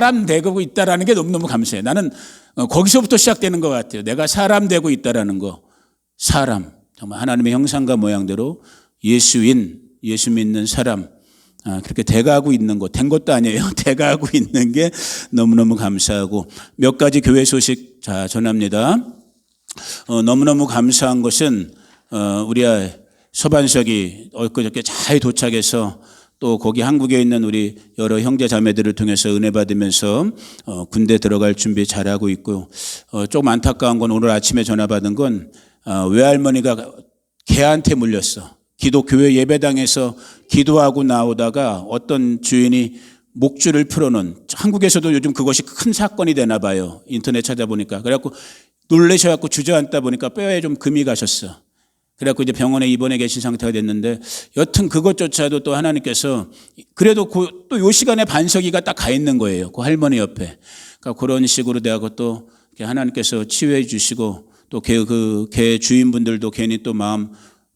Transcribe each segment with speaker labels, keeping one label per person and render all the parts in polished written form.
Speaker 1: 사람 되고 있다라는 게 너무너무 감사해요. 나는 거기서부터 시작되는 것 같아요. 내가 사람 되고 있다라는 거. 사람. 정말 하나님의 형상과 모양대로 예수인, 예수 믿는 사람. 그렇게 돼가고 있는 것, 된 것도 아니에요. 돼가고 있는 게 너무너무 감사하고 몇 가지 교회 소식 전합니다. 너무너무 감사한 것은 우리 서반석이 엊그저께 잘 도착해서 또 거기 한국에 있는 우리 여러 형제 자매들을 통해서 은혜 받으면서 군대 들어갈 준비 잘하고 있고 조금 안타까운 건 오늘 아침에 전화 받은 건 외할머니가 개한테 물렸어. 기독교회 예배당에서 기도하고 나오다가 어떤 주인이 목줄을 풀어놓은, 한국에서도 요즘 그것이 큰 사건이 되나 봐요. 인터넷 찾아보니까. 그래갖고 놀라셔갖고 주저앉다 보니까 뼈에 좀 금이 가셨어. 그래갖고 이제 병원에 입원해 계신 상태가 됐는데 여튼 그것조차도 또 하나님께서 그래도 또 요 시간에 반석이가 딱 가 있는 거예요. 그 할머니 옆에. 그러니까 그런 식으로 돼갖고 또 하나님께서 치유해 주시고 또 개 주인분들도 괜히 또 마음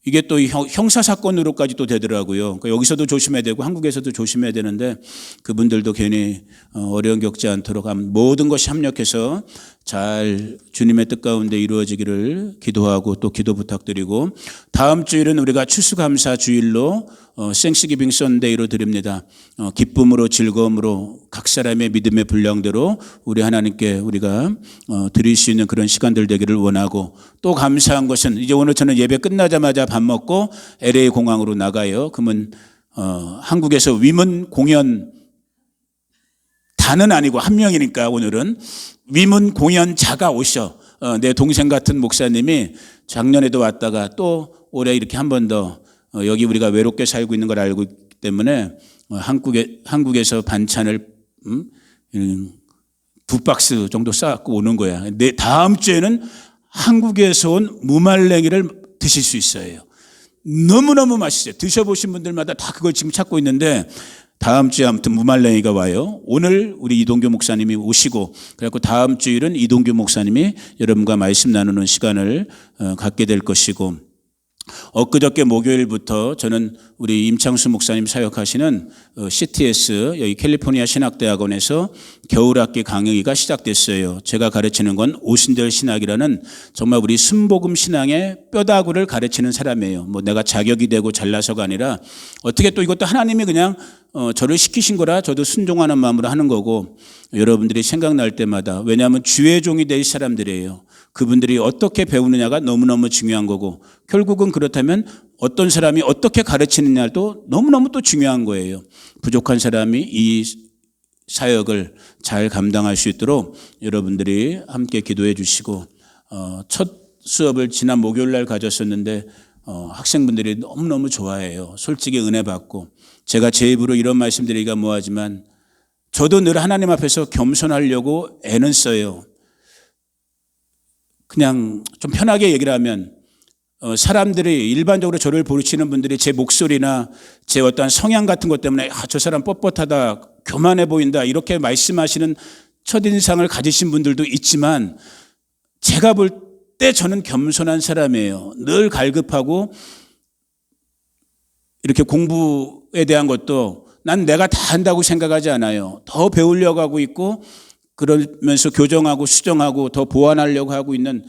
Speaker 1: 이게 또 형사사건으로까지 또 되더라고요. 그러니까 여기서도 조심해야 되고 한국에서도 조심해야 되는데 그분들도 괜히 어려움 겪지 않도록 모든 것이 합력해서 잘 주님의 뜻 가운데 이루어지기를 기도하고 또 기도 부탁드리고 다음 주일은 우리가 추수감사 주일로 생스기빙 선데이로 드립니다. 기쁨으로 즐거움으로 각 사람의 믿음의 분량대로 우리 하나님께 우리가 드릴 수 있는 그런 시간들 되기를 원하고 또 감사한 것은 이제 오늘 저는 예배 끝나자마자 밥 먹고 LA 공항으로 나가요. 그러면 한국에서 위문 공연 단은 아니고 한 명이니까 오늘은 위문 공연자가 오셔. 내 동생 같은 목사님이 작년에도 왔다가 또 올해 이렇게 한 번 더 여기 우리가 외롭게 살고 있는 걸 알고 있기 때문에 한국에서 반찬을 2박스 정도 싸갖고 오는 거야. 다음 주에는 한국에서 온 무말랭이를 드실 수 있어요. 너무너무 맛있어요. 드셔보신 분들마다 다 그걸 지금 찾고 있는데 다음 주에 아무튼 무말랭이가 와요. 오늘 우리 이동규 목사님이 오시고 그래갖고 다음 주일은 이동규 목사님이 여러분과 말씀 나누는 시간을 갖게 될 것이고 엊그저께 목요일부터 저는 우리 임창수 목사님 사역하시는 CTS 여기 캘리포니아 신학대학원에서 겨울학기 강의가 시작됐어요. 제가 가르치는 건 오순절 신학이라는 정말 우리 순복음 신앙의 뼈다구를 가르치는 사람이에요. 뭐 내가 자격이 되고 잘나서가 아니라 어떻게 또 이것도 하나님이 그냥 저를 시키신 거라 저도 순종하는 마음으로 하는 거고 여러분들이 생각날 때마다 왜냐하면 주의 종이 될 사람들이에요. 그분들이 어떻게 배우느냐가 너무너무 중요한 거고 결국은 그렇다면 어떤 사람이 어떻게 가르치느냐도 너무너무 또 중요한 거예요. 부족한 사람이 이 사역을 잘 감당할 수 있도록 여러분들이 함께 기도해 주시고 첫 수업을 지난 목요일 날 가졌었는데 학생분들이 너무너무 좋아해요. 솔직히 은혜 받고 제가 제 입으로 이런 말씀드리기가 뭐하지만 저도 늘 하나님 앞에서 겸손하려고 애는 써요. 그냥 좀 편하게 얘기를 하면 사람들이 일반적으로 저를 부르시는 분들이 제 목소리나 제 어떠한 성향 같은 것 때문에 저 사람 뻣뻣하다, 교만해 보인다 이렇게 말씀하시는 첫인상을 가지신 분들도 있지만 제가 볼 때 저는 겸손한 사람이에요. 늘 갈급하고 이렇게 공부에 대한 것도 난 내가 다 한다고 생각하지 않아요. 더 배우려고 하고 있고 그러면서 교정하고 수정하고 더 보완하려고 하고 있는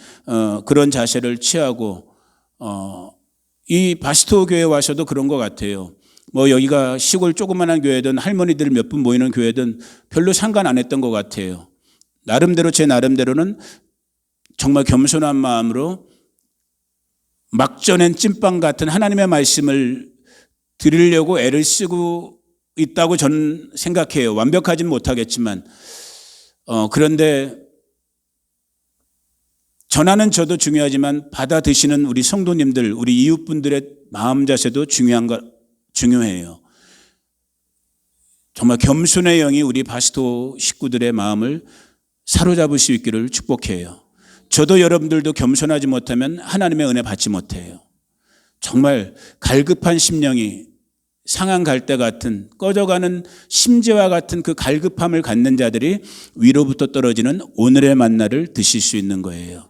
Speaker 1: 그런 자세를 취하고 이 바스토 교회에 와서도 그런 것 같아요. 뭐 여기가 시골 조그만한 교회든 할머니들 몇 분 모이는 교회든 별로 상관 안 했던 것 같아요. 나름대로 제 나름대로는 정말 겸손한 마음으로 막 전엔 찐빵 같은 하나님의 말씀을 드리려고 애를 쓰고 있다고 저는 생각해요. 완벽하진 못하겠지만 그런데 전하는 저도 중요하지만 받아 드시는 우리 성도님들, 우리 이웃분들의 마음 자세도 중요해요. 정말 겸손의 영이 우리 바스토 식구들의 마음을 사로잡을 수 있기를 축복해요. 저도 여러분들도 겸손하지 못하면 하나님의 은혜 받지 못해요. 정말 갈급한 심령이 상한 갈대 같은 꺼져가는 심지와 같은 그 갈급함을 갖는 자들이 위로부터 떨어지는 오늘의 만나를 드실 수 있는 거예요.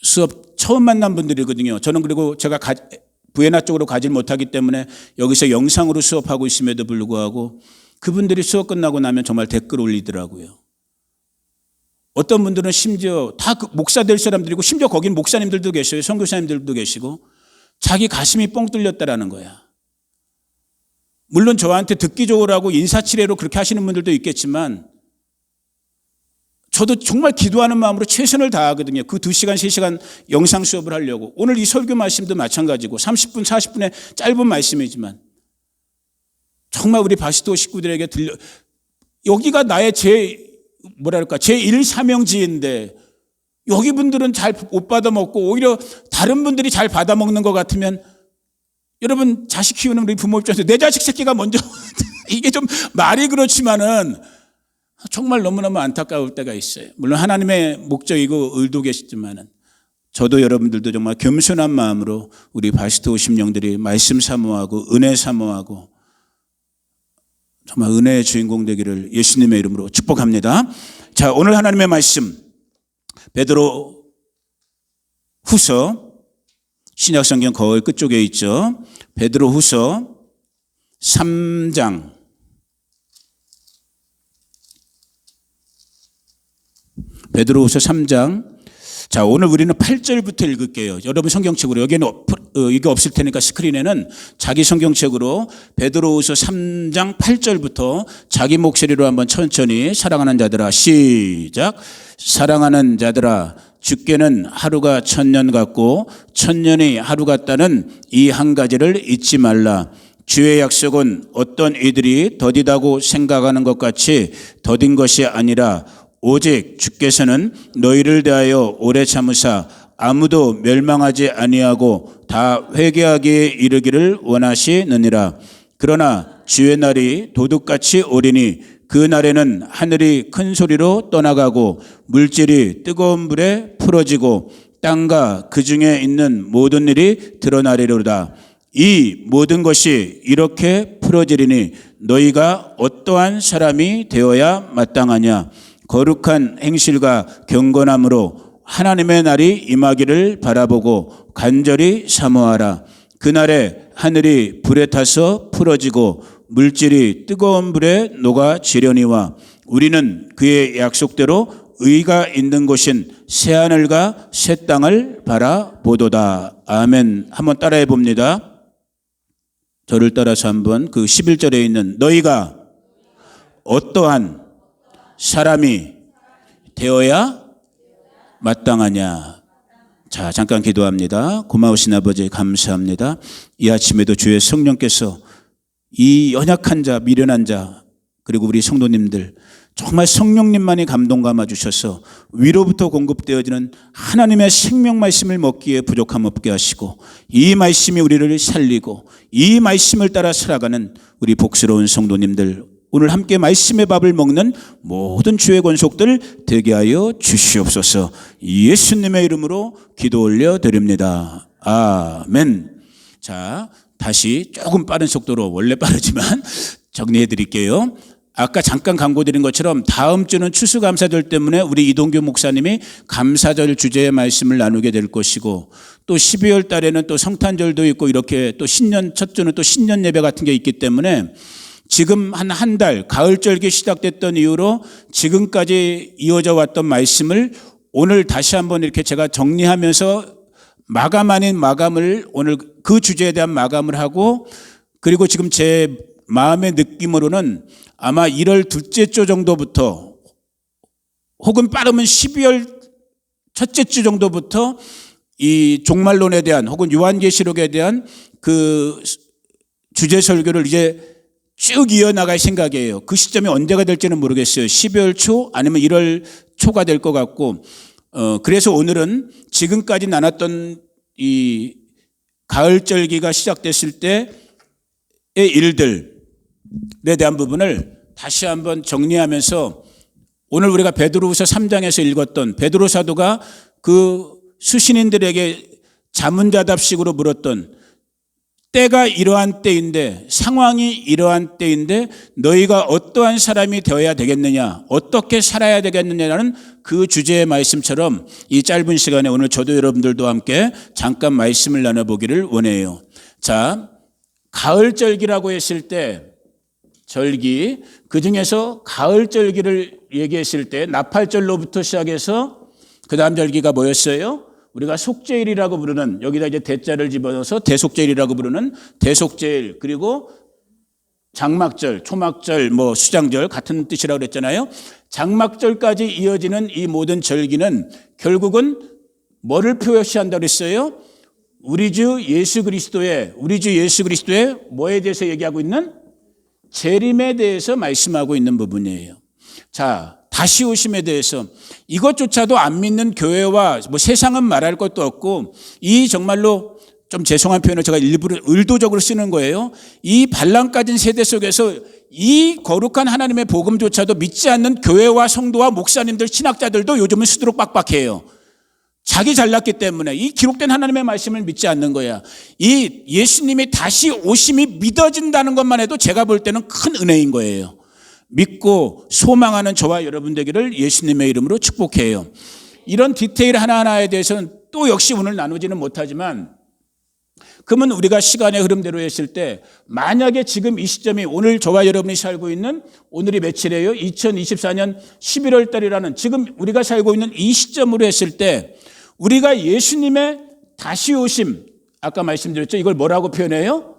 Speaker 1: 수업 처음 만난 분들이거든요. 저는 그리고 제가 부에나 쪽으로 가지 못하기 때문에 여기서 영상으로 수업하고 있음에도 불구하고 그분들이 수업 끝나고 나면 정말 댓글 올리더라고요. 어떤 분들은 심지어 다 목사 될 사람들이고 심지어 거기는 목사님들도 계셔요. 선교사님들도 계시고 자기 가슴이 뻥 뚫렸다라는 거야. 물론 저한테 듣기적으로 하고 인사치레로 그렇게 하시는 분들도 있겠지만 저도 정말 기도하는 마음으로 최선을 다하거든요. 그 2시간, 3시간 영상 수업을 하려고. 오늘 이 설교 말씀도 마찬가지고 30분, 40분의 짧은 말씀이지만 정말 우리 바시도 식구들에게 여기가 나의 제1 사명지인데 여기 분들은 잘 못 받아먹고 오히려 다른 분들이 잘 받아먹는 것 같으면 여러분 자식 키우는 우리 부모 입장에서 내 자식 새끼가 먼저 이게 좀 말이 그렇지만은 정말 너무너무 안타까울 때가 있어요. 물론 하나님의 목적이고 의도겠지만은 저도 여러분들도 정말 겸손한 마음으로 우리 바시토 심령들이 말씀 사모하고 은혜 사모하고 정말 은혜의 주인공 되기를 예수님의 이름으로 축복합니다. 자, 오늘 하나님의 말씀 베드로 후서 신약성경 거의 끝쪽에 있죠. 베드로 후서 3장 베드로후서 3장. 자, 오늘 우리는 8절부터 읽을게요. 여러분 성경책으로 여기는 이게 없을 테니까 스크린에는 자기 성경책으로 베드로후서 3장 8절부터 자기 목소리로 한번 천천히 사랑하는 자들아 시작. 사랑하는 자들아 주께는 하루가 1000년 같고 1000년이 하루 같다는 이 한 가지를 잊지 말라. 주의 약속은 어떤 이들이 더디다고 생각하는 것 같이 더딘 것이 아니라 오직 주께서는 너희를 대하여 오래 참으사 아무도 멸망하지 아니하고 다 회개하기에 이르기를 원하시느니라. 그러나 주의 날이 도둑같이 오리니 그 날에는 하늘이 큰 소리로 떠나가고 물질이 뜨거운 불에 풀어지고 땅과 그 중에 있는 모든 일이 드러나리로다. 이 모든 것이 이렇게 풀어지리니 너희가 어떠한 사람이 되어야 마땅하냐. 거룩한 행실과 경건함으로 하나님의 날이 임하기를 바라보고 간절히 사모하라. 그날에 하늘이 불에 타서 풀어지고 물질이 뜨거운 불에 녹아지려니와 우리는 그의 약속대로 의가 있는 곳인 새하늘과 새 땅을 바라보도다. 아멘. 한번 따라해 봅니다. 저를 따라서 한번 그 11절에 있는 너희가 어떠한 사람이 되어야 마땅하냐. 자, 잠깐 기도합니다. 고마우신 아버지 감사합니다. 이 아침에도 주의 성령께서 이 연약한 자, 미련한 자 그리고 우리 성도님들 정말 성령님만이 감동 감아 주셔서 위로부터 공급되어지는 하나님의 생명 말씀을 먹기에 부족함 없게 하시고 이 말씀이 우리를 살리고 이 말씀을 따라 살아가는 우리 복스러운 성도님들 오늘 함께 말씀의 밥을 먹는 모든 주의 권속들 되게 하여 주시옵소서. 예수님의 이름으로 기도 올려드립니다. 아멘. 자, 다시 조금 빠른 속도로 원래 빠르지만 정리해 드릴게요. 아까 잠깐 광고 드린 것처럼 다음 주는 추수감사절 때문에 우리 이동규 목사님이 감사절 주제의 말씀을 나누게 될 것이고 또 12월 달에는 또 성탄절도 있고 이렇게 또 신년 첫 주는 또 신년 예배 같은 게 있기 때문에 지금 한 달 가을절기 시작됐던 이후로 지금까지 이어져 왔던 말씀을 오늘 다시 한번 이렇게 제가 정리하면서 마감 아닌 마감을 오늘 그 주제에 대한 마감을 하고 그리고 지금 제 마음의 느낌으로는 아마 1월 둘째 주 정도부터 혹은 빠르면 12월 첫째 주 정도부터 이 종말론에 대한 혹은 요한계시록에 대한 그 주제 설교를 이제 쭉 이어나갈 생각이에요. 그 시점이 언제가 될지는 모르겠어요. 12월 초 아니면 1월 초가 될 것 같고 그래서 오늘은 지금까지 나눴던 이 가을절기가 시작됐을 때의 일들에 대한 부분을 다시 한번 정리하면서 오늘 우리가 베드로후서 3장에서 읽었던 베드로 사도가 그 수신인들에게 자문자답식으로 물었던 때가 이러한 때인데 상황이 이러한 때인데 너희가 어떠한 사람이 되어야 되겠느냐 어떻게 살아야 되겠느냐라는 그 주제의 말씀처럼 이 짧은 시간에 오늘 저도 여러분들도 함께 잠깐 말씀을 나눠보기를 원해요. 자, 가을절기라고 했을 때 절기, 그중에서 가을 절기를 얘기했을 때 나팔절로부터 시작해서 그 다음 절기가 뭐였어요? 우리가 속죄일이라고 부르는, 여기다 이제 대자를 집어넣어서 대속죄일이라고 부르는 대속죄일, 그리고 장막절, 초막절, 수장절 같은 뜻이라고 그랬잖아요. 장막절까지 이어지는 이 모든 절기는 결국은 뭐를 표시한다고 그랬어요? 우리 주 예수 그리스도의 뭐에 대해서 얘기하고 있는? 재림에 대해서 말씀하고 있는 부분이에요. 자, 다시 오심에 대해서 이것조차도 안 믿는 교회와 세상은 말할 것도 없고, 이 정말로 좀 죄송한 표현을 제가 일부러 의도적으로 쓰는 거예요. 이 반란 가진 세대 속에서 이 거룩한 하나님의 복음조차도 믿지 않는 교회와 성도와 목사님들, 신학자들도 요즘은 수두룩 빡빡해요. 자기 잘났기 때문에 이 기록된 하나님의 말씀을 믿지 않는 거야. 이 예수님이 다시 오심이 믿어진다는 것만 해도 제가 볼 때는 큰 은혜인 거예요. 믿고 소망하는 저와 여러분 되기를 예수님의 이름으로 축복해요. 이런 디테일 하나하나에 대해서는 또 역시 오늘 나누지는 못하지만, 그러면 우리가 시간의 흐름대로 했을 때 만약에 지금 이 시점이 오늘 저와 여러분이 살고 있는, 오늘이 며칠이에요? 2024년 11월 달이라는 지금 우리가 살고 있는 이 시점으로 했을 때 우리가 예수님의 다시 오심, 아까 말씀드렸죠? 이걸 뭐라고 표현해요?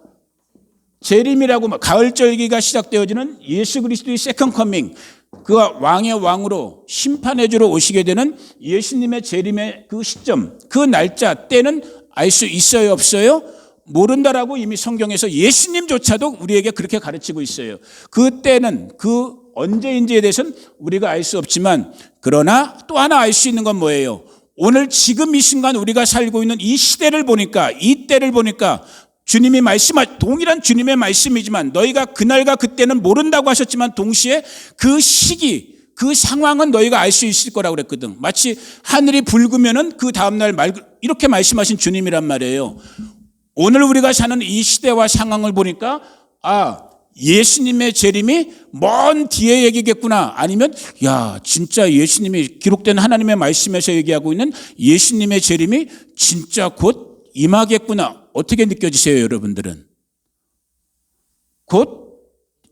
Speaker 1: 재림이라고, 가을절기가 시작되어지는 예수 그리스도의 세컨 커밍, 그가 왕의 왕으로 심판해 주러 오시게 되는 예수님의 재림의 그 시점, 그 날짜, 때는 알 수 있어요, 없어요? 모른다라고 이미 성경에서 예수님조차도 우리에게 그렇게 가르치고 있어요. 그 때는, 그 언제인지에 대해서는 우리가 알 수 없지만, 그러나 또 하나 알 수 있는 건 뭐예요? 오늘 지금 이 순간 우리가 살고 있는 이 시대를 보니까, 이 때를 보니까 주님이 동일한 주님의 말씀이지만 너희가 그날과 그때는 모른다고 하셨지만 동시에 그 시기, 그 상황은 너희가 알 수 있을 거라고 그랬거든. 마치 하늘이 붉으면은 그 다음날 이렇게 말씀하신 주님이란 말이에요. 오늘 우리가 사는 이 시대와 상황을 보니까 예수님의 재림이 먼 뒤에 얘기겠구나. 아니면 진짜 예수님이 기록된 하나님의 말씀에서 얘기하고 있는 예수님의 재림이 진짜 곧 임하겠구나. 어떻게 느껴지세요, 여러분들은? 곧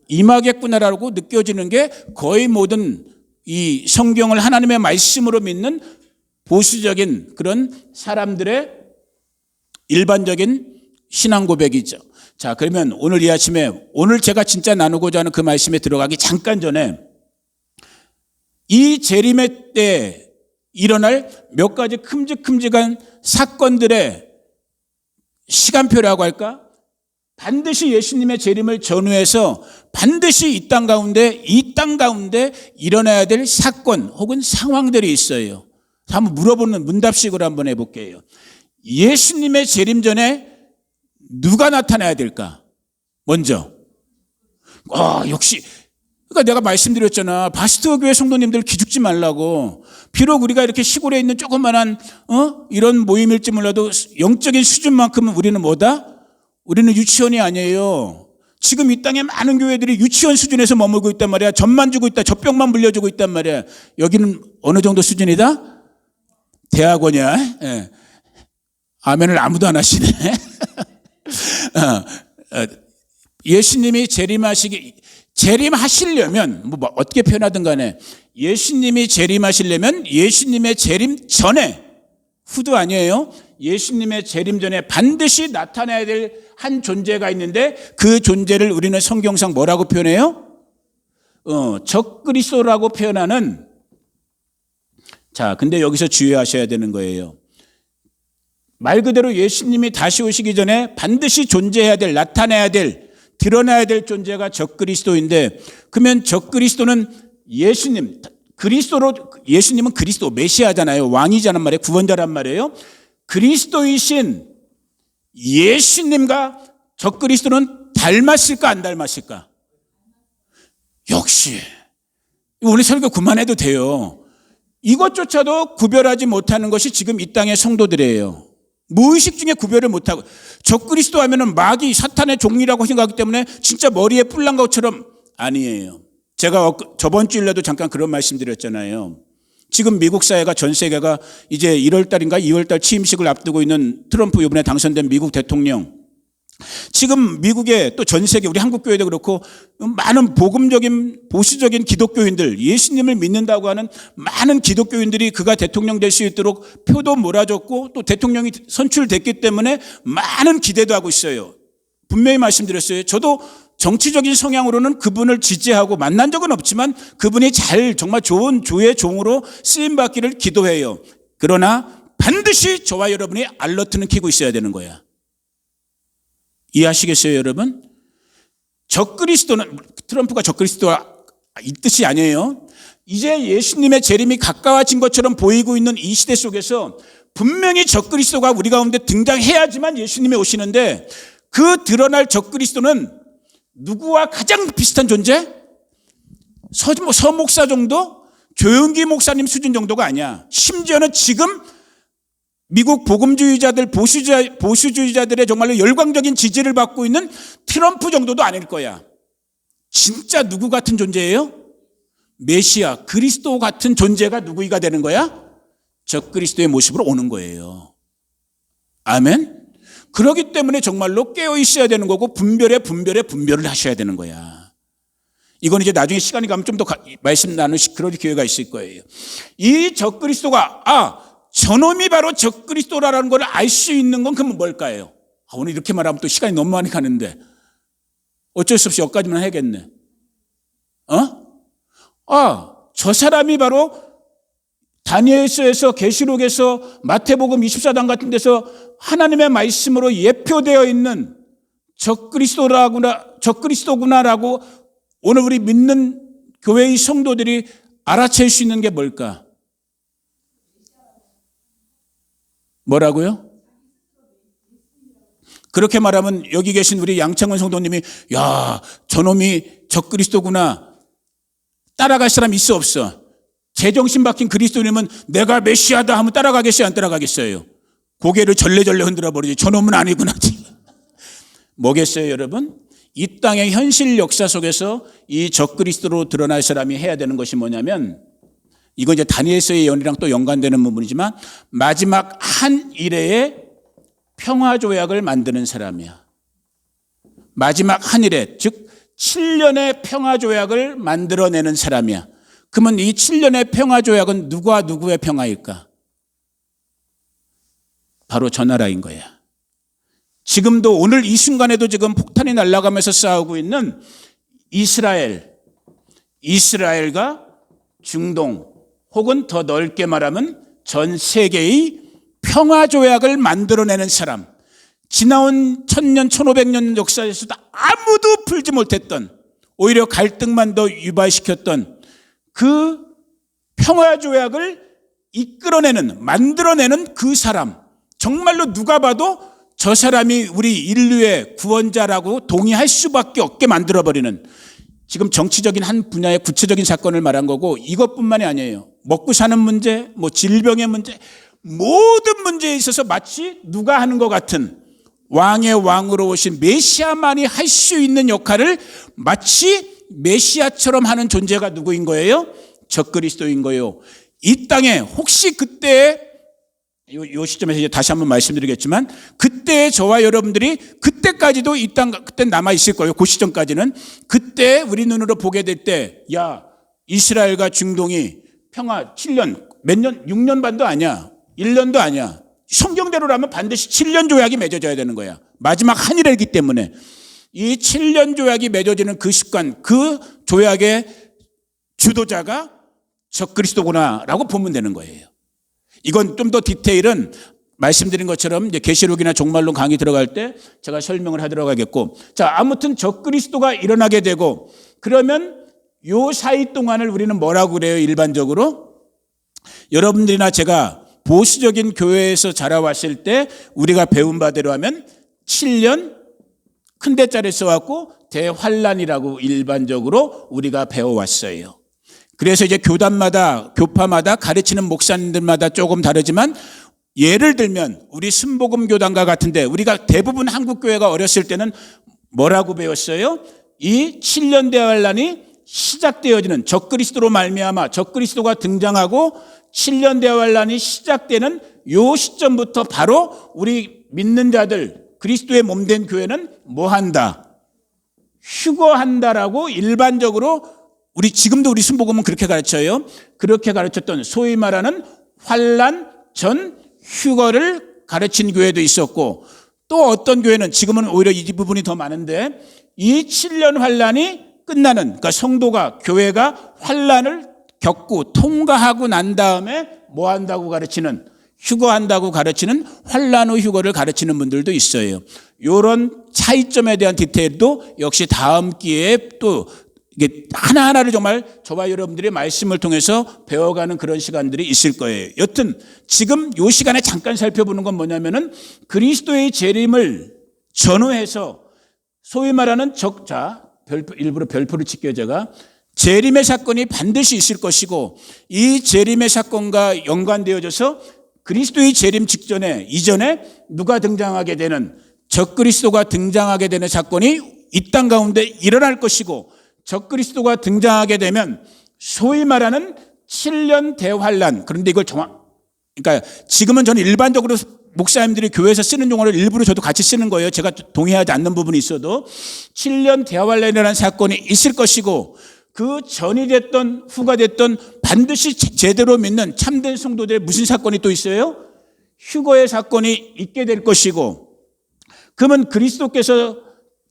Speaker 1: 임하겠구나라고 느껴지는 게 거의 모든 이 성경을 하나님의 말씀으로 믿는 보수적인 그런 사람들의 일반적인 신앙 고백이죠. 자, 그러면 오늘 이 아침에, 오늘 제가 진짜 나누고자 하는 그 말씀에 들어가기 잠깐 전에 이 재림의 때 일어날 몇 가지 큼직큼직한 사건들의 시간표라고 할까? 반드시 예수님의 재림을 전후해서 반드시 이 땅 가운데 일어나야 될 사건 혹은 상황들이 있어요. 한번 물어보는 문답식으로 한번 해볼게요. 예수님의 재림 전에 누가 나타나야 될까? 먼저. 역시. 그러니까 내가 말씀드렸잖아. 바스트 교회 성도님들 기죽지 말라고. 비록 우리가 이렇게 시골에 있는 조그만한 이런 모임일지 몰라도 영적인 수준만큼은 우리는 뭐다? 우리는 유치원이 아니에요. 지금 이 땅에 많은 교회들이 유치원 수준에서 머물고 있단 말이야. 젖만 주고 있다. 젖병만 물려주고 있단 말이야. 여기는 어느 정도 수준이다? 대학원이야. 예. 아멘을 아무도 안 하시네. 예수님이 재림하시려면 어떻게 표현하든 간에 예수님이 재림하시려면 예수님의 재림 전에, 후도 아니에요. 예수님의 재림 전에 반드시 나타나야 될 한 존재가 있는데 그 존재를 우리는 성경상 뭐라고 표현해요? 적그리스도라고 표현하는. 자, 근데 여기서 주의하셔야 되는 거예요. 말 그대로 예수님이 다시 오시기 전에 반드시 존재해야 될, 나타나야 될, 드러나야 될 존재가 적그리스도인데, 그러면 적그리스도는 예수님은 그리스도, 메시아잖아요. 왕이자는 말이에요. 구원자란 말이에요. 그리스도이신 예수님과 적그리스도는 닮았을까 안 닮았을까? 역시 오늘 설교 그만해도 돼요. 이것조차도 구별하지 못하는 것이 지금 이 땅의 성도들이에요. 무의식 중에 구별을 못하고, 적그리스도 하면은 마귀, 사탄의 종이라고 생각하기 때문에 진짜 머리에 뿔난 것처럼. 아니에요. 제가 저번 주일에도 잠깐 그런 말씀 드렸잖아요. 지금 미국 사회가, 전 세계가 이제 1월 달인가 2월 달 취임식을 앞두고 있는 트럼프, 이번에 당선된 미국 대통령, 지금 미국의 또 전 세계 우리 한국 교회도 그렇고 많은 복음적인 보수적인 기독교인들, 예수님을 믿는다고 하는 많은 기독교인들이 그가 대통령 될 수 있도록 표도 몰아줬고 또 대통령이 선출됐기 때문에 많은 기대도 하고 있어요. 분명히 말씀드렸어요. 저도 정치적인 성향으로는 그분을 지지하고 만난 적은 없지만 그분이 정말 좋은 주의 종으로 쓰임받기를 기도해요. 그러나 반드시 저와 여러분이 알러트는 켜고 있어야 되는 거야. 이해하시겠어요, 여러분? 적그리스도는, 트럼프가 적그리스도가 이 뜻이 아니에요. 이제 예수님의 재림이 가까워진 것처럼 보이고 있는 이 시대 속에서 분명히 적그리스도가 우리 가운데 등장해야지만 예수님이 오시는데, 그 드러날 적그리스도는 누구와 가장 비슷한 존재? 서 목사 정도? 조영기 목사님 수준 정도가 아니야. 심지어는 지금 미국 복음주의자들, 보수주의자들의 정말로 열광적인 지지를 받고 있는 트럼프 정도도 아닐 거야. 진짜 누구 같은 존재예요? 메시아, 그리스도 같은 존재가 누구이가 되는 거야? 적그리스도의 모습으로 오는 거예요. 아멘? 그렇기 때문에 정말로 깨어 있어야 되는 거고 분별을 하셔야 되는 거야. 이건 이제 나중에 시간이 가면 좀 더 말씀 나누실 그런 기회가 있을 거예요. 이 적그리스도가 저놈이 바로 적그리스도라는 걸 알 수 있는 건 그러면 뭘까요? 오늘 이렇게 말하면 또 시간이 너무 많이 가는데 어쩔 수 없이 여기까지만 해야겠네. 저 사람이 바로 다니엘서에서, 계시록에서, 마태복음 24장 같은 데서 하나님의 말씀으로 예표되어 있는 적그리스도구나라고 오늘 우리 믿는 교회의 성도들이 알아챌 수 있는 게 뭘까? 뭐라고요? 그렇게 말하면 여기 계신 우리 양창원 성도님이 저놈이 적그리스도구나 따라갈 사람 있어 없어? 제정신 박힌 그리스도님은 내가 메시아다 하면 따라가겠어요, 안 따라가겠어요? 고개를 절레절레 흔들어 버리지. 저놈은 아니구나. 뭐겠어요, 여러분? 이 땅의 현실 역사 속에서 이 적그리스도로 드러날 사람이 해야 되는 것이 뭐냐면, 이건 이제 다니엘서의 연이랑 또 연관되는 부분이지만, 마지막 한 일회의 평화 조약을 만드는 사람이야. 마지막 한 일회, 즉 7년의 평화 조약을 만들어내는 사람이야. 그러면 이 7년의 평화 조약은 누구와 누구의 평화일까? 바로 저 나라인 거야. 지금도 오늘 이 순간에도 지금 폭탄이 날아가면서 싸우고 있는 이스라엘과 중동, 혹은 더 넓게 말하면 전 세계의 평화 조약을 만들어내는 사람, 지나온 1000년, 1500년 역사에서도 아무도 풀지 못했던, 오히려 갈등만 더 유발시켰던 그 평화 조약을 만들어내는 그 사람, 정말로 누가 봐도 저 사람이 우리 인류의 구원자라고 동의할 수밖에 없게 만들어버리는, 지금 정치적인 한 분야의 구체적인 사건을 말한 거고, 이것뿐만이 아니에요. 먹고 사는 문제, 질병의 문제, 모든 문제에 있어서 마치 누가 하는 것 같은, 왕의 왕으로 오신 메시아만이 할 수 있는 역할을 마치 메시아처럼 하는 존재가 누구인 거예요? 적그리스도인 거예요. 이 땅에 혹시 그때, 이 시점에서 이제 다시 한번 말씀드리겠지만, 그때 저와 여러분들이 그때까지도 이 땅 그때 남아 있을 거예요. 그 시점까지는. 그때 우리 눈으로 보게 될 때, 이스라엘과 중동이 평화 7년, 몇 년, 6년 반도 아니야, 1년도 아니야. 성경대로라면 반드시 7년 조약이 맺어져야 되는 거야. 마지막 한 일이기 때문에. 이 7년 조약이 맺어지는 그 시간, 그 조약의 주도자가 적그리스도구나라고 보면 되는 거예요. 이건 좀 더 디테일은 말씀드린 것처럼 이제 계시록이나 종말론 강의 들어갈 때 제가 설명을 하도록 하겠고, 아무튼 적그리스도가 일어나게 되고, 그러면 요 사이 동안을 우리는 뭐라고 그래요? 일반적으로 여러분들이나 제가 보수적인 교회에서 자라왔을 때 우리가 배운 바대로 하면 7년 큰 대자를 써왔고 대환란이라고 일반적으로 우리가 배워왔어요. 그래서 이제 교파마다 가르치는 목사님들마다 조금 다르지만, 예를 들면 우리 순복음교단과 같은데, 우리가 대부분 한국교회가 어렸을 때는 뭐라고 배웠어요? 이 7년 대환란이 시작되어지는, 적그리스도로 말미암아 적그리스도가 등장하고 7년 대환란이 시작되는 요 시점부터 바로 우리 믿는 자들, 그리스도의 몸된 교회는 뭐 한다? 휴거한다라고 일반적으로 우리 지금도 우리 순복음은 그렇게 가르쳐요. 그렇게 가르쳤던 소위 말하는 환난 전 휴거를 가르친 교회도 있었고, 또 어떤 교회는 지금은 오히려 이 부분이 더 많은데 이 7년 환난이 끝나는, 그러니까 성도가 교회가 환난을 겪고 통과하고 난 다음에 뭐 한다고 가르치는, 휴거한다고 가르치는 환난 후 휴거를 가르치는 분들도 있어요. 이런 차이점에 대한 디테일도 역시 다음 기회에 또 이게 하나하나를 정말 저와 여러분들의 말씀을 통해서 배워가는 그런 시간들이 있을 거예요. 여튼 지금 이 시간에 잠깐 살펴보는 건 뭐냐면은 그리스도의 재림을 전후해서 소위 말하는 일부러 별표를 칠게요. 제가 재림의 사건이 반드시 있을 것이고, 이 재림의 사건과 연관되어져서 그리스도의 재림 이전에 누가 등장하게 되는, 적그리스도가 등장하게 되는 사건이 이 땅 가운데 일어날 것이고, 적그리스도가 등장하게 되면 소위 말하는 7년 대환란, 그런데 이걸 그러니까 지금은 저는 일반적으로 목사님들이 교회에서 쓰는 용어를 일부러 저도 같이 쓰는 거예요. 제가 동의하지 않는 부분이 있어도 7년 대환란이라는 사건이 있을 것이고, 그 전이 됐던 후가 됐던 반드시 제대로 믿는 참된 성도들의 무슨 사건이 또 있어요? 휴거의 사건이 있게 될 것이고, 그러면 그리스도께서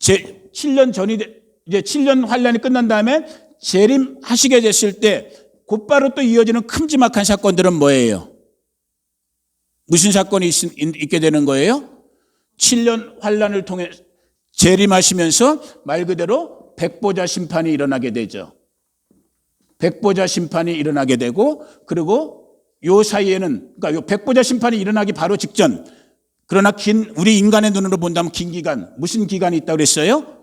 Speaker 1: 7년 전이 이제 7년 환란이 끝난 다음에 재림하시게 됐을 때 곧바로 또 이어지는 큼지막한 사건들은 뭐예요? 무슨 사건이 있게 되는 거예요? 7년 환란을 통해 재림하시면서 말 그대로 백보자 심판이 일어나게 되죠. 백보자 심판이 일어나게 되고, 그리고 요 사이에는, 그러니까 요 백보자 심판이 일어나기 바로 직전, 그러나 우리 인간의 눈으로 본다면 긴 기간, 무슨 기간이 있다고 그랬어요?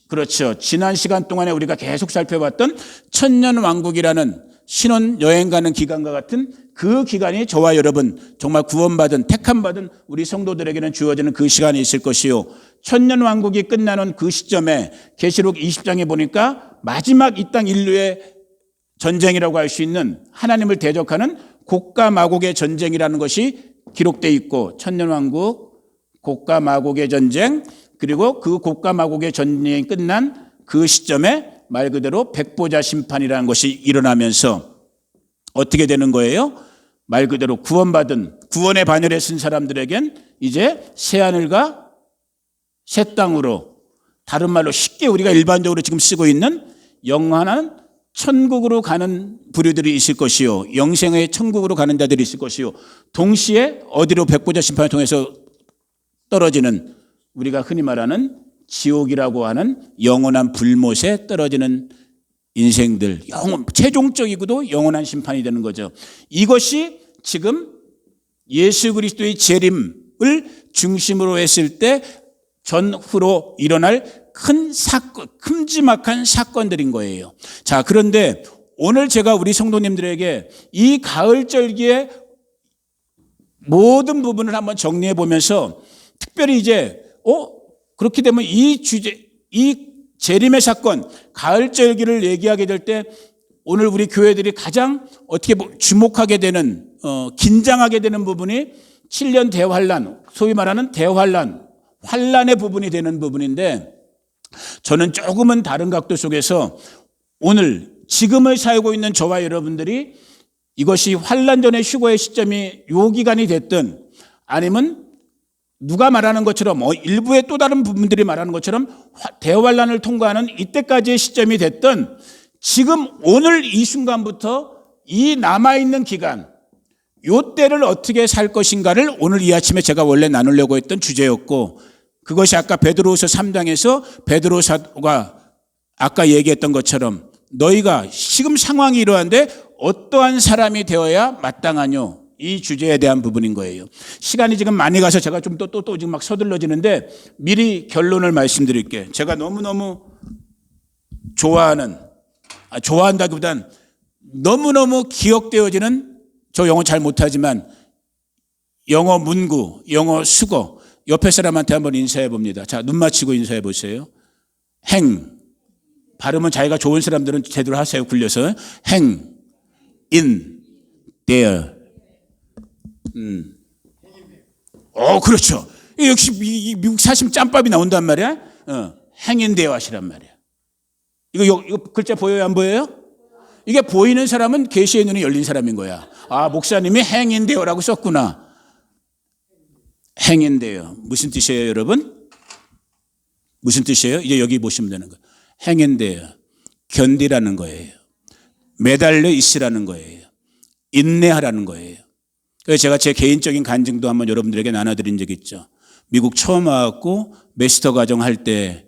Speaker 1: 그렇죠. 지난 시간 동안에 우리가 계속 살펴봤던 천년왕국이라는 신혼 여행 가는 기간과 같은 그 기간이 저와 여러분 정말 구원받은 택함받은 우리 성도들에게는 주어지는 그 시간이 있을 것이요, 천년왕국이 끝나는 그 시점에 계시록 20장에 보니까 마지막 이 땅 인류의 전쟁이라고 할 수 있는 하나님을 대적하는 곡과 마곡의 전쟁이라는 것이 기록되어 있고, 천년왕국, 곡과 마곡의 전쟁, 그리고 그 곡과 마곡의 전쟁이 끝난 그 시점에 말 그대로 백보자 심판이라는 것이 일어나면서 어떻게 되는 거예요? 말 그대로 구원받은, 구원의 반열에 쓴 사람들에겐 이제 새하늘과 새 땅으로, 다른 말로 쉽게 우리가 일반적으로 지금 쓰고 있는 영원한 천국으로 가는 부류들이 있을 것이요, 영생의 천국으로 가는 자들이 있을 것이요, 동시에 어디로 백보자 심판을 통해서 떨어지는, 우리가 흔히 말하는 지옥이라고 하는 영원한 불못에 떨어지는 인생들, 최종적이고도 영원한 심판이 되는 거죠. 이것이 지금 예수 그리스도의 재림을 중심으로 했을 때 전후로 일어날 큰 사건, 큼지막한 사건들인 거예요. 자, 그런데 오늘 제가 우리 성도님들에게 이 가을절기의 모든 부분을 한번 정리해 보면서, 특별히 이제 그렇게 되면 이 주제, 이 재림의 사건, 가을절기를 얘기하게 될 때 오늘 우리 교회들이 가장 어떻게 주목하게 되는, 긴장하게 되는 부분이 7년 대환란, 소위 말하는 대환란, 환란의 부분이 되는 부분인데, 저는 조금은 다른 각도 속에서 오늘 지금을 살고 있는 저와 여러분들이 이것이 환란 전의 휴거의 시점이 요 기간이 됐든, 아니면 누가 말하는 것처럼 일부의 또 다른 부분들이 말하는 것처럼 대환란을 통과하는 이때까지의 시점이 됐든, 지금 오늘 이 순간부터 이 남아있는 기간, 요 때를 어떻게 살 것인가를 오늘 이 아침에 제가 원래 나누려고 했던 주제였고, 그것이 아까 베드로후서 3장에서 베드로 사도가 아까 얘기했던 것처럼 너희가 지금 상황이 이러한데 어떠한 사람이 되어야 마땅하뇨, 이 주제에 대한 부분인 거예요. 시간이 지금 많이 가서 제가 좀 또 지금 막 서둘러지는데 미리 결론을 말씀드릴게요. 제가 너무너무 좋아한다기보단 너무너무 기억되어지는, 저 영어 잘 못하지만 영어 문구, 영어 수거, 옆에 사람한테 한번 인사해 봅니다. 자, 눈 맞추고 인사해 보세요. 발음은 자기가 좋은 사람들은 제대로 하세요. 굴려서. in, there. 그렇죠. 역시 미국 사심 짬밥이 나온단 말이야. 행인되어 하시란 말이야. 이거 글자 보여요, 안 보여요? 이게 보이는 사람은 계시의 눈이 열린 사람인 거야. 아, 목사님이 행인되어라고 썼구나. 행인되어. 무슨 뜻이에요, 여러분? 무슨 뜻이에요? 이제 여기 보시면 되는 거예요. 행인되어. 견디라는 거예요. 매달려 있으라는 거예요. 인내하라는 거예요. 그래서 제가 제 개인적인 간증도 한번 여러분들에게 나눠드린 적이 있죠. 미국 처음 와갖고 메스터 과정 할 때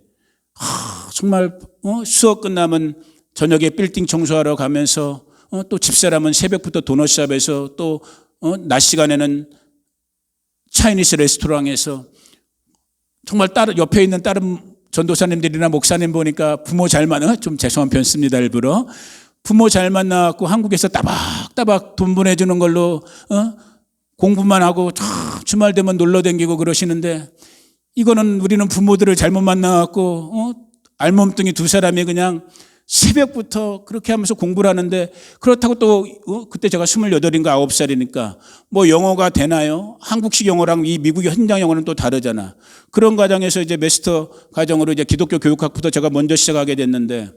Speaker 1: 정말 수업 끝나면 저녁에 빌딩 청소하러 가면서 또 집사람은 새벽부터 도넛샵에서 또 낮 시간에는 차이니스 레스토랑에서 정말 옆에 있는 다른 전도사님들이나 목사님 보니까 부모 잘 만나, 좀 죄송한 표현 씁니다, 일부러. 부모 잘 만나갖고 한국에서 따박따박 돈 보내주는 걸로 공부만 하고 주말 되면 놀러 다니고 그러시는데, 이거는 우리는 부모들을 잘못 만나갖고 알몸뚱이 두 사람이 그냥 새벽부터 그렇게 하면서 공부를 하는데, 그렇다고 또 그때 제가 28인가 9살이니까 뭐 영어가 되나요? 한국식 영어랑 이 미국의 현장 영어는 또 다르잖아. 그런 과정에서 이제 메스터 과정으로 이제 기독교 교육학부터 제가 먼저 시작하게 됐는데,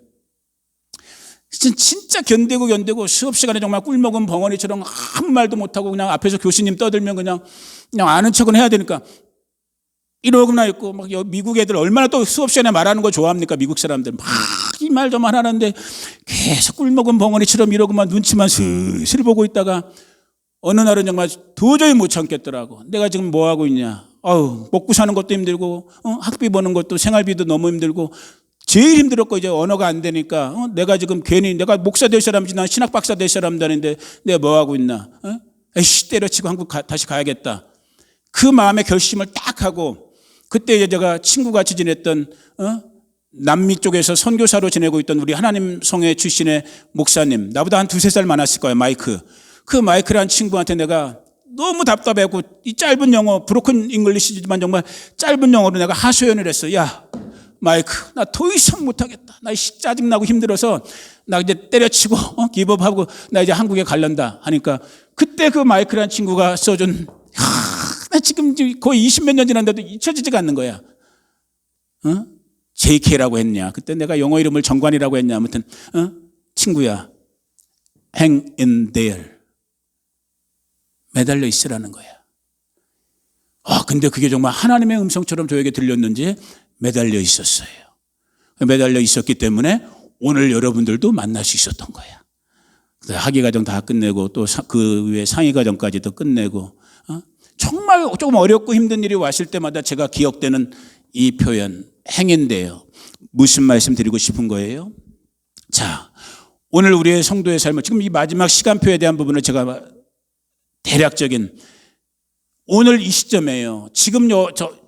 Speaker 1: 진짜 견디고 수업 시간에 정말 꿀먹은 벙어리처럼 아무 말도 못하고 그냥 앞에서 교수님 떠들면 그냥 아는 척은 해야 되니까 이러고나 있고, 막 미국 애들 얼마나 또 수업 시간에 말하는 거 좋아합니까? 미국 사람들 막 이 말 저말 하는데 계속 꿀먹은 벙어리처럼 이러고만 눈치만 슬슬 보고 있다가 어느 날은 정말 도저히 못 참겠더라고. 내가 지금 뭐 하고 있냐? 먹고 사는 것도 힘들고 학비 버는 것도 생활비도 너무 힘들고, 제일 힘들었고 이제 언어가 안 되니까 내가 지금 괜히 내가 목사 될 사람이지 난 신학 박사 될 사람도 아닌데 내가 뭐 하고 있나? 에이씨, 때려치고 한국 다시 가야겠다. 그 마음의 결심을 딱 하고, 그때 이제 제가 친구같이 지냈던 남미 쪽에서 선교사로 지내고 있던 우리 하나님 성회 출신의 목사님, 나보다 한 2-3살 많았을 거예요, 마이크. 그 마이크라는 친구한테 내가 너무 답답해갖고 이 짧은 영어, 브로큰 잉글리시지만 정말 짧은 영어로 내가 하소연을 했어. 야, 마이크, 나 더 이상 못하겠다. 나 짜증나고 힘들어서 나 이제 때려치고 기법하고 나 이제 한국에 갈란다 하니까, 그때 그 마이크라는 친구가 써준, 나 지금 거의 20몇 년 지났는데도 잊혀지지가 않는 거야. JK라고 했냐? 그때 내가 영어 이름을 정관이라고 했냐? 아무튼 친구야, hang in there. 매달려 있으라는 거야. 근데 그게 정말 하나님의 음성처럼 저에게 들렸는지 매달려 있었어요. 매달려 있었기 때문에 오늘 여러분들도 만날 수 있었던 거야. 학위 과정 다 끝내고 또 그 위에 상위 과정까지도 끝내고, 정말 조금 어렵고 힘든 일이 왔을 때마다 제가 기억되는 이 표현, 행인데요. 무슨 말씀 드리고 싶은 거예요? 자, 오늘 우리의 성도의 삶을, 지금 이 마지막 시간표에 대한 부분을 제가 대략적인, 오늘 이 시점이에요. 지금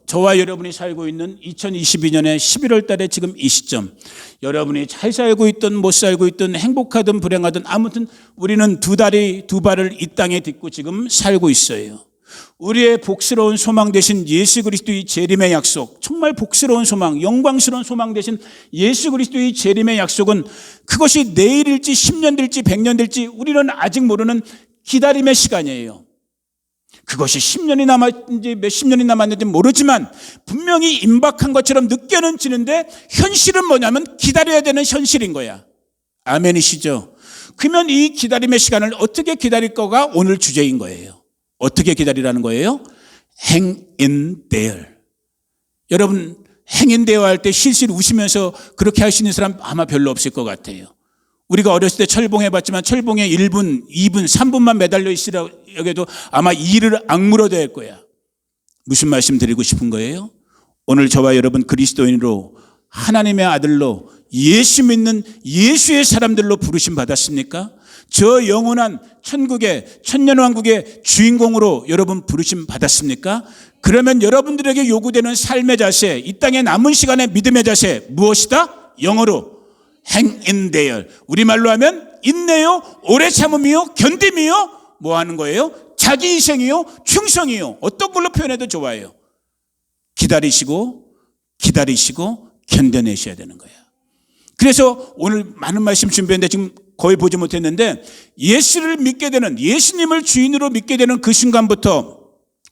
Speaker 1: 저와 여러분이 살고 있는 2022년의 11월 달에 지금 이 시점, 여러분이 잘 살고 있든 못 살고 있든 행복하든 불행하든 아무튼 우리는 두 발을 이 땅에 딛고 지금 살고 있어요. 우리의 복스러운 소망 되신 예수 그리스도의 재림의 약속, 정말 복스러운 소망, 영광스러운 소망 되신 예수 그리스도의 재림의 약속은 그것이 내일일지 10년 될지 100년 될지 우리는 아직 모르는 기다림의 시간이에요. 그것이 10년이 남았는지 몇십 년이 남았는지 모르지만 분명히 임박한 것처럼 느껴는 지는데, 현실은 뭐냐면 기다려야 되는 현실인 거야. 아멘이시죠? 그러면 이 기다림의 시간을 어떻게 기다릴 거가 오늘 주제인 거예요. 어떻게 기다리라는 거예요? hang in there. 여러분, hang in there 할 때 실실 웃으면서 그렇게 할 수 있는 사람 아마 별로 없을 것 같아요. 우리가 어렸을 때 철봉해봤지만 철봉에 1분, 2분, 3분만 매달려 있으라고 해도 아마 이를 악물어야 될 거야. 무슨 말씀 드리고 싶은 거예요? 오늘 저와 여러분 그리스도인으로, 하나님의 아들로, 예수 믿는 예수의 사람들로 부르심 받았습니까? 저 영원한 천국의 천년왕국의 주인공으로 여러분 부르심 받았습니까? 그러면 여러분들에게 요구되는 삶의 자세, 이 땅의 남은 시간의 믿음의 자세 무엇이다? 영어로 hang in there. 우리말로 하면 인내요, 오래 참음이요, 견딤이요, 뭐 하는 거예요? 자기 희생이요, 충성이요. 어떤 걸로 표현해도 좋아요. 기다리시고 견뎌내셔야 되는 거예요. 그래서 오늘 많은 말씀 준비했는데 지금 거의 보지 못했는데, 예수를 믿게 되는, 예수님을 주인으로 믿게 되는 그 순간부터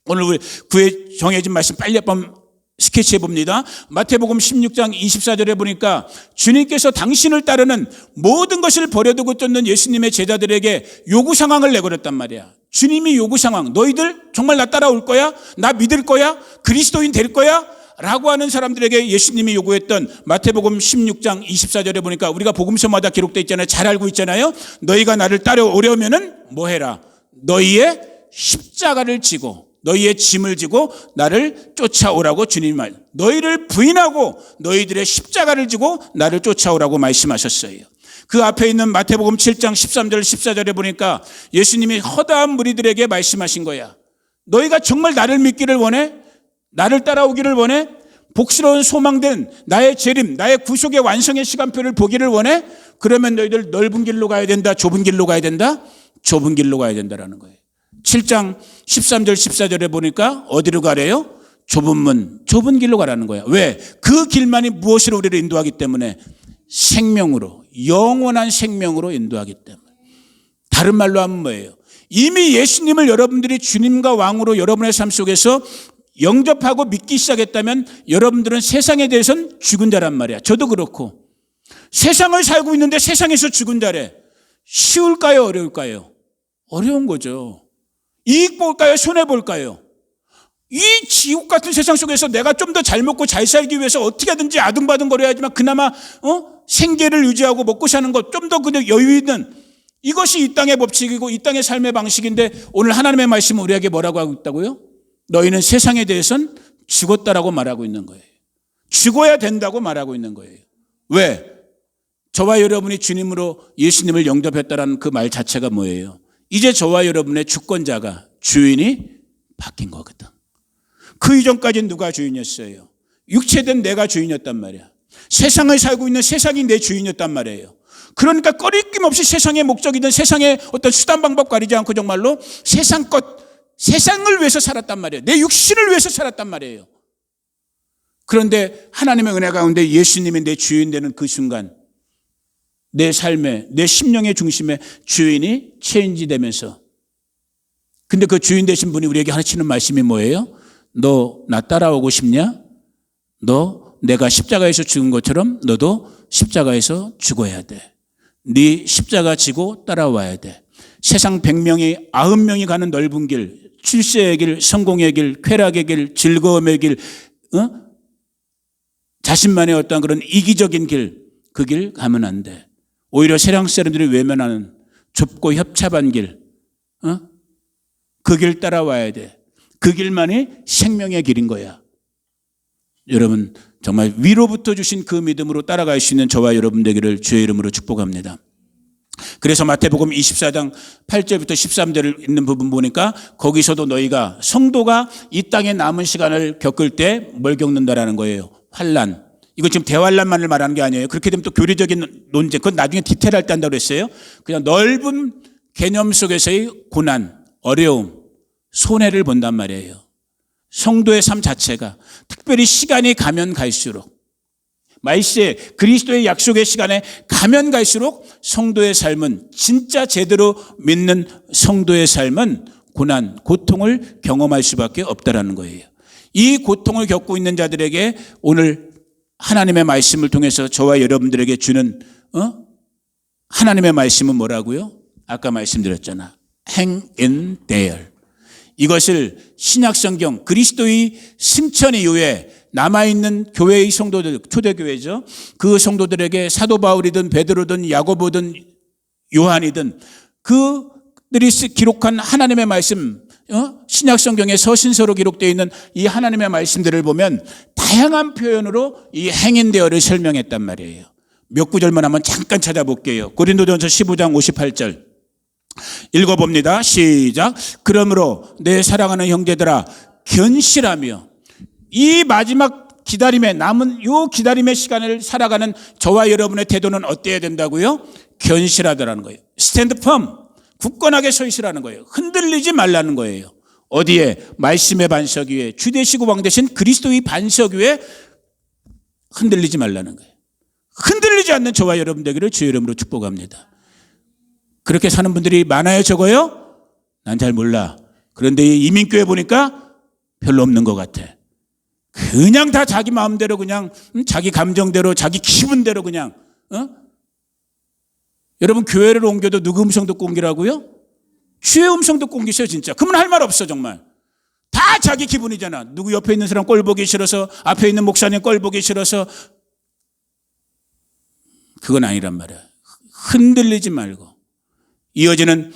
Speaker 1: 오늘 우리 구에 정해진 말씀 빨리 한번 스케치해 봅니다. 마태복음 16장 24절에 보니까 주님께서 당신을 따르는 모든 것을 버려두고 쫓는 예수님의 제자들에게 요구 상황을 내걸었단 말이야. 주님이 요구 상황, 너희들 정말 나 따라올 거야? 나 믿을 거야? 그리스도인 될 거야? 라고 하는 사람들에게 예수님이 요구했던 마태복음 16장 24절에 보니까 우리가 복음서마다 기록되어 있잖아요. 잘 알고 있잖아요. 너희가 나를 따라오려면은 뭐 해라? 너희의 십자가를 지고 너희의 짐을 지고 나를 쫓아오라고 주님이 말. 너희를 부인하고 너희들의 십자가를 지고 나를 쫓아오라고 말씀하셨어요. 그 앞에 있는 마태복음 7장 13절 14절에 보니까 예수님이 허다한 무리들에게 말씀하신 거야. 너희가 정말 나를 믿기를 원해? 나를 따라오기를 원해? 복스러운 소망된 나의 재림, 나의 구속의 완성의 시간표를 보기를 원해? 그러면 너희들 넓은 길로 가야 된다, 좁은 길로 가야 된다? 좁은 길로 가야 된다라는 거예요. 7장 13절 14절에 보니까 어디로 가래요? 좁은 문, 좁은 길로 가라는 거야. 왜? 그 길만이 무엇으로 우리를 인도하기 때문에? 생명으로, 영원한 생명으로 인도하기 때문에. 다른 말로 하면 뭐예요? 이미 예수님을 여러분들이 주님과 왕으로 여러분의 삶 속에서 영접하고 믿기 시작했다면 여러분들은 세상에 대해서는 죽은 자란 말이야. 저도 그렇고. 세상을 살고 있는데 세상에서 죽은 자래. 쉬울까요? 어려울까요? 어려운 거죠. 이익 볼까요? 손해 볼까요? 이 지옥 같은 세상 속에서 내가 좀 더 잘 먹고 잘 살기 위해서 어떻게 하든지 아둥바둥거려야지만 그나마 생계를 유지하고 먹고 사는 것 좀 더 그냥 여유 있는 이것이 이 땅의 법칙이고 이 땅의 삶의 방식인데 오늘 하나님의 말씀은 우리에게 뭐라고 하고 있다고요? 너희는 세상에 대해서는 죽었다라고 말하고 있는 거예요. 죽어야 된다고 말하고 있는 거예요. 왜? 저와 여러분이 주님으로 예수님을 영접했다라는 그 말 자체가 뭐예요? 이제 저와 여러분의 주권자가 주인이 바뀐 거거든. 그 이전까지는 누가 주인이었어요? 육체된 내가 주인이었단 말이야. 세상을 살고 있는 세상이 내 주인이었단 말이에요. 그러니까 꺼리낌 없이 세상의 목적이든 세상의 어떤 수단 방법 가리지 않고 정말로 세상 것, 세상을 위해서 살았단 말이에요. 내 육신을 위해서 살았단 말이에요. 그런데 하나님의 은혜 가운데 예수님이 내 주인 되는 그 순간 내 삶에, 내 심령의 중심에 주인이 체인지 되면서 근데 그 주인 되신 분이 우리에게 하시는 말씀이 뭐예요? 너 나 따라오고 싶냐? 너 내가 십자가에서 죽은 것처럼 너도 십자가에서 죽어야 돼. 네 십자가 지고 따라와야 돼. 세상 100명이 90명이 가는 넓은 길, 출세의 길, 성공의 길, 쾌락의 길, 즐거움의 길, 자신만의 어떤 그런 이기적인 길, 그 길 가면 안 돼. 오히려 세상 사람들이 외면하는 좁고 협잡한 길, 그 길 따라와야 돼. 그 길만이 생명의 길인 거야. 여러분 정말 위로부터 주신 그 믿음으로 따라갈 수 있는 저와 여러분 되기를 주의 이름으로 축복합니다. 그래서 마태복음 24장 8절부터 13절을 있는 부분 보니까 거기서도 너희가 성도가 이 땅에 남은 시간을 겪을 때 뭘 겪는다라는 거예요. 환난. 이거 지금 대환란만을 말하는 게 아니에요. 그렇게 되면 또 교리적인 논쟁, 그건 나중에 디테일할 때 한다고 그랬어요. 그냥 넓은 개념 속에서의 고난, 어려움, 손해를 본단 말이에요. 성도의 삶 자체가 특별히 시간이 가면 갈수록 말세 그리스도의 약속의 시간에 가면 갈수록 성도의 삶은 진짜 제대로 믿는 성도의 삶은 고난, 고통을 경험할 수밖에 없다라는 거예요. 이 고통을 겪고 있는 자들에게 오늘 하나님의 말씀을 통해서 저와 여러분들에게 주는 하나님의 말씀은 뭐라고요? 아까 말씀드렸잖아. Hang in there. 이것을 신약성경 그리스도의 승천 이후에 남아있는 교회의 성도들, 초대교회죠. 그 성도들에게 사도 바울이든 베드로든 야고보든 요한이든 그들이 기록한 하나님의 말씀, 신약성경의 서신서로 기록되어 있는 이 하나님의 말씀들을 보면 다양한 표현으로 이 행인되어를 설명했단 말이에요. 몇 구절만 한번 잠깐 찾아볼게요. 고린도전서 15장 58절. 읽어봅니다. 시작. 그러므로 내 사랑하는 형제들아 견실하며 이 마지막 기다림에 남은 요 기다림의 시간을 살아가는 저와 여러분의 태도는 어때야 된다고요? 견실하다라는 거예요. 스탠드 펌. 굳건하게 서 있으라는 거예요. 흔들리지 말라는 거예요. 어디에? 말씀의 반석 위에 주 되시고 왕 되신 그리스도의 반석 위에 흔들리지 말라는 거예요. 흔들리지 않는 저와 여러분 되기를 주의 이름으로 축복합니다. 그렇게 사는 분들이 많아요, 적어요? 난 잘 몰라. 그런데 이 이민교회 보니까 별로 없는 것 같아. 그냥 다 자기 마음대로 그냥 자기 감정대로 자기 기분대로 그냥 여러분 교회를 옮겨도 누구 음성 듣고 옮기라고요? 주의 음성 듣고 옮기셔요 진짜. 그러면 할 말 없어 정말. 다 자기 기분이잖아. 누구 옆에 있는 사람 꼴 보기 싫어서, 앞에 있는 목사님 꼴 보기 싫어서. 그건 아니란 말이야. 흔들리지 말고. 이어지는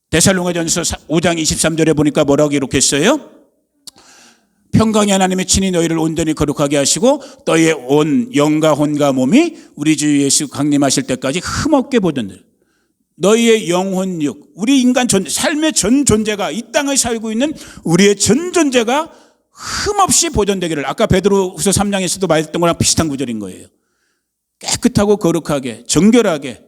Speaker 1: 데살로니가전서 5장 23절에 보니까 뭐라고 기록했어요? 평강의 하나님이 친히 너희를 온전히 거룩하게 하시고 너희의 온 영과 혼과 몸이 우리 주 예수 강림하실 때까지 흠없게 보던 너희의 영혼 육, 우리 인간 삶의 전 존재가, 이 땅에 살고 있는 우리의 전 존재가 흠없이 보존되기를, 아까 베드로후서 3장에서도 말했던 거랑 비슷한 구절인 거예요. 깨끗하고 거룩하게 정결하게,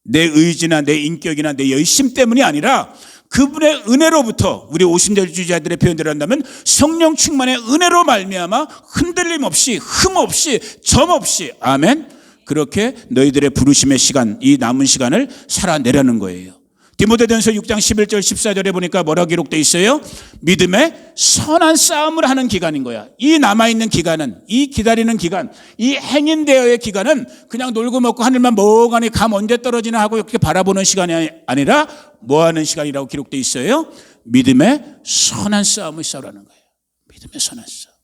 Speaker 1: 내 의지나 내 인격이나 내 열심 때문이 아니라 그분의 은혜로부터, 우리 오순절주의자들의 표현대로 한다면 성령 충만의 은혜로 말미암아 흔들림 없이 흠 없이 점 없이, 아멘, 그렇게 너희들의 부르심의 시간, 이 남은 시간을 살아내라는 거예요. 디모데전서 6장 11절 14절에 보니까 뭐라고 기록되어 있어요? 믿음의 선한 싸움을 하는 기간인 거야. 이 남아있는 기간은, 이 기다리는 기간, 이 행인되어의 기간은 그냥 놀고 먹고 하늘만 멍하니 감 언제 떨어지나 하고 이렇게 바라보는 시간이 아니라 뭐 하는 시간이라고 기록되어 있어요? 믿음의 선한 싸움을 싸우라는 거예요. 믿음의 선한 싸움.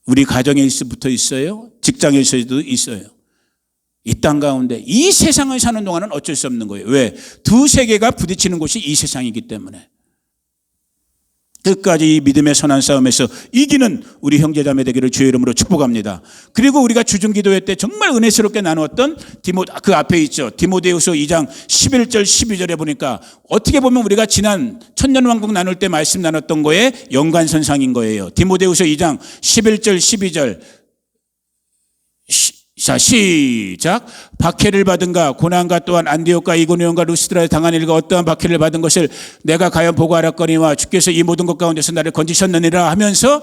Speaker 1: 우리 가정에서부터 있어요. 직장에서도 있어요. 이 땅 가운데 이 세상을 사는 동안은 어쩔 수 없는 거예요. 왜? 두 세계가 부딪히는 곳이 이 세상이기 때문에. 끝까지 이 믿음의 선한 싸움에서 이기는 우리 형제자매 되기를 주의 이름으로 축복합니다. 그리고 우리가 주중기도회 때 정말 은혜스럽게 나누었던 그 앞에 있죠. 디모데후서 2장 11절 12절에 보니까 어떻게 보면 우리가 지난 천년왕국 나눌 때 말씀 나눴던 거에 연관선상인 거예요. 디모데후서 2장 11절 12절 자, 시작. 박해를 받은가 고난과 또한 안디옥과 이고니온과 루스드라에 당한 일과 어떠한 박해를 받은 것을 내가 가연 보고 알았거니와 주께서 이 모든 것 가운데서 나를 건지셨느니라 하면서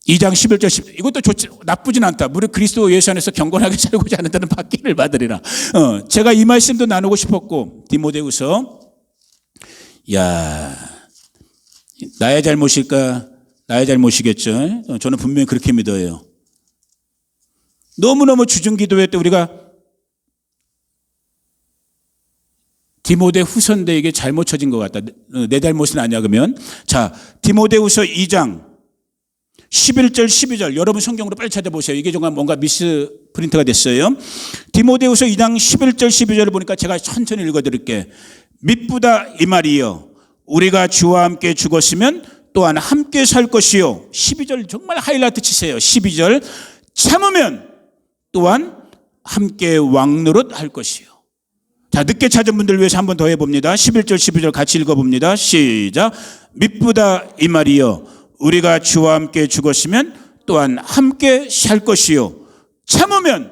Speaker 1: 2장 11절 10, 이것도 나쁘진 않다. 무릇 그리스도 예수 안에서 경건하게 살고자 하는 자는 박해를 받으리라. 제가 이 말씀도 나누고 싶었고, 디모데후서, 나의 잘못일까? 나의 잘못이겠죠. 저는 분명히 그렇게 믿어요. 너무너무 주중기도회 때 우리가 디모데후서인데 이게 잘못 쳐진 것 같다. 내 잘못은 아니야 그러면. 자, 디모데후서 2장 11절 12절 여러분 성경으로 빨리 찾아보세요. 이게 정말 뭔가 미스 프린트가 됐어요. 디모데후서 2장 11절 12절을 보니까 제가 천천히 읽어드릴게. mit보다 이 말이요 우리가 주와 함께 죽었으면 또한 함께 살 것이요. 12절 정말 하이라이트 치세요. 12절 참으면 또한 함께 왕노릇 할 것이요. 자, 늦게 찾은 분들 위해서 한 번 더 해봅니다. 11절 12절 같이 읽어봅니다. 시작. mit보다 이 말이요 우리가 주와 함께 죽었으면 또한 함께 살 것이요. 참으면,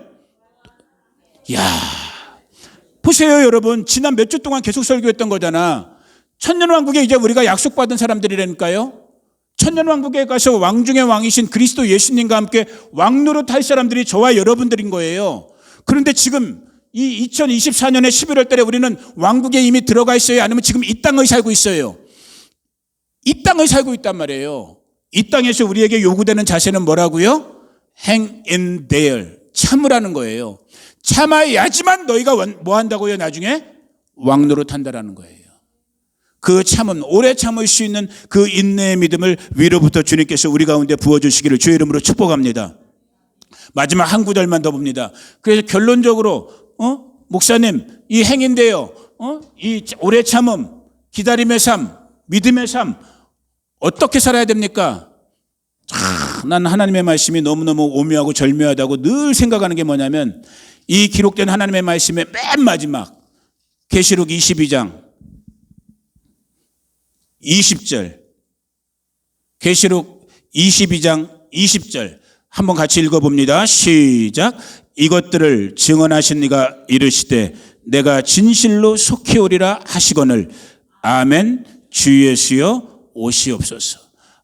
Speaker 1: 보세요 여러분. 지난 몇 주 동안 계속 설교했던 거잖아. 천년왕국에 이제 우리가 약속받은 사람들이라니까요. 천년왕국에 가서 왕 중의 왕이신 그리스도 예수님과 함께 왕노릇 할 사람들이 저와 여러분들인 거예요. 그런데 지금 이 2024년의 11월 달에 우리는 왕국에 이미 들어가 있어요? 아니면 지금 이 땅을 살고 있어요? 이 땅을 살고 있단 말이에요. 이 땅에서 우리에게 요구되는 자세는 뭐라고요? Hang in there. 참으라는 거예요. 참아야지만 너희가 뭐 한다고요? 나중에 왕노릇 한다라는 거예요. 그 참음, 오래 참을 수 있는 그 인내의 믿음을 위로부터 주님께서 우리 가운데 부어주시기를 주의 이름으로 축복합니다. 마지막 한 구절만 더 봅니다. 그래서 결론적으로 목사님 이 행인데요, 이 오래 참음, 기다림의 삶, 믿음의 삶 어떻게 살아야 됩니까? 난 하나님의 말씀이 너무너무 오묘하고 절묘하다고 늘 생각하는 게 뭐냐면 이 기록된 하나님의 말씀의 맨 마지막 계시록 22장 20절, 계시록 22장 20절 한번 같이 읽어봅니다. 시작. 이것들을 증언하신 이가 이르시되 내가 진실로 속히 오리라 하시거늘 아멘 주 예수여 오시옵소서.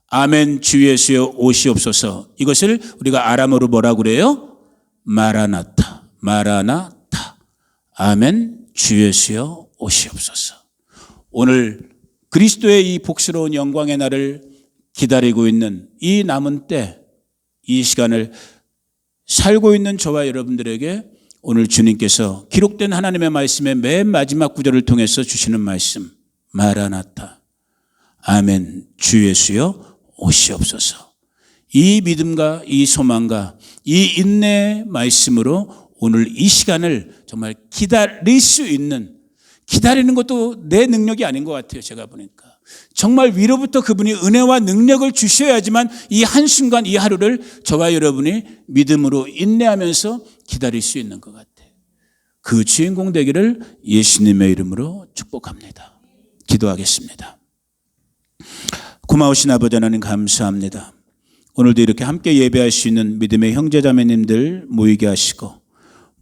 Speaker 1: 아멘 주 예수여 오시옵소서. 이것을 우리가 아람어로 뭐라고 그래요? 마라나타. 마라나타. 아멘 주 예수여 오시옵소서. 오늘 그리스도의 이 복스러운 영광의 날을 기다리고 있는 이 남은 때, 이 시간을 살고 있는 저와 여러분들에게 오늘 주님께서 기록된 하나님의 말씀의 맨 마지막 구절을 통해서 주시는 말씀, 마라나타, 아멘, 주 예수여 오시옵소서. 이 믿음과 이 소망과 이 인내의 말씀으로 오늘 이 시간을 정말 기다릴 수 있는, 기다리는 것도 내 능력이 아닌 것 같아요. 제가 보니까 정말 위로부터 그분이 은혜와 능력을 주셔야지만 이 한순간 이 하루를 저와 여러분이 믿음으로 인내하면서 기다릴 수 있는 것 같아요. 그 주인공 되기를 예수님의 이름으로 축복합니다. 기도하겠습니다. 고마우신 아버지 하나님 감사합니다. 오늘도 이렇게 함께 예배할 수 있는 믿음의 형제자매님들 모이게 하시고,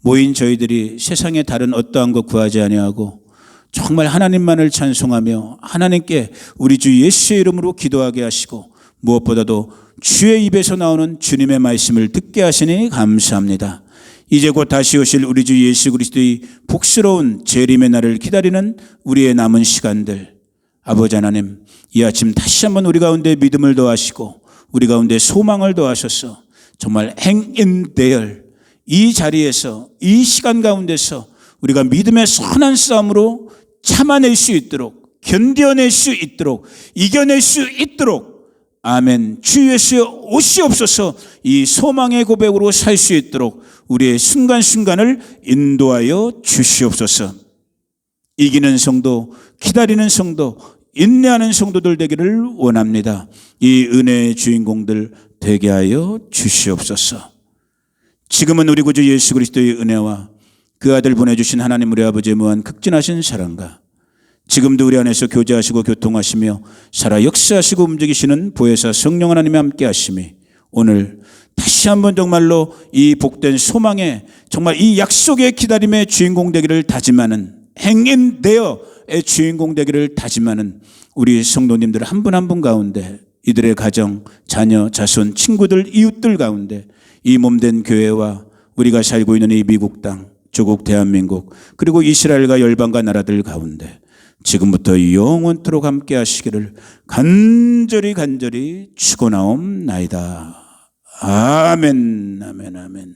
Speaker 1: 모인 저희들이 세상에 다른 어떠한 것 구하지 아니하고 정말 하나님만을 찬송하며 하나님께 우리 주 예수의 이름으로 기도하게 하시고, 무엇보다도 주의 입에서 나오는 주님의 말씀을 듣게 하시니 감사합니다. 이제 곧 다시 오실 우리 주 예수 그리스도의 복스러운 재림의 날을 기다리는 우리의 남은 시간들, 아버지 하나님, 이 아침 다시 한번 우리 가운데 믿음을 더하시고 우리 가운데 소망을 더하셔서 정말 행인대열 이 자리에서, 이 시간 가운데서 우리가 믿음의 선한 싸움으로 참아낼 수 있도록, 견뎌낼 수 있도록, 이겨낼 수 있도록, 아멘, 주 예수여 오시옵소서, 이 소망의 고백으로 살 수 있도록 우리의 순간순간을 인도하여 주시옵소서. 이기는 성도, 기다리는 성도, 인내하는 성도들 되기를 원합니다. 이 은혜의 주인공들 되게 하여 주시옵소서. 지금은 우리 구주 예수 그리스도의 은혜와 그 아들 보내주신 하나님 우리 아버지의 무한 극진하신 사랑과 지금도 우리 안에서 교제하시고 교통하시며 살아 역사하시고 움직이시는 보혜사 성령 하나님이 함께 하심이 오늘 다시 한번 정말로 이 복된 소망에, 정말 이 약속의 기다림의 주인공 되기를 다짐하는, 행인되어의 주인공 되기를 다짐하는 우리 성도님들 한 분 한 분 가운데, 이들의 가정, 자녀, 자손, 친구들, 이웃들 가운데 이 몸된 교회와 우리가 살고 있는 이 미국 땅, 조국 대한민국, 그리고 이스라엘과 열방과 나라들 가운데 지금부터 영원토록 함께 하시기를 간절히 축원하옵나이다. 아멘, 아멘, 아멘.